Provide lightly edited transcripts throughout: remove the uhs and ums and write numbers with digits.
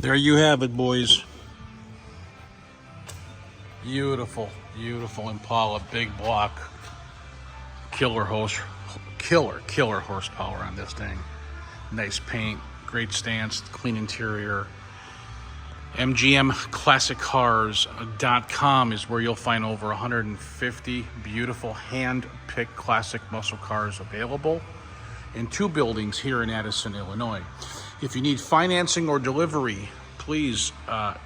There you have it, boys. Beautiful, beautiful Impala, big block. Killer horsepower on this thing. Nice paint, great stance, clean interior. MGMClassicCars.com is where you'll find over 150 beautiful hand-picked classic muscle cars available in 2 buildings here in Addison, Illinois. If you need financing or delivery, please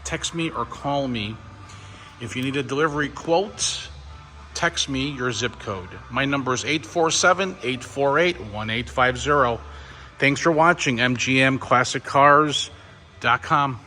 text me or call me. If you need a delivery quote, text me your zip code. My number is 847-848-1850. Thanks for watching, MGMClassicCars.com.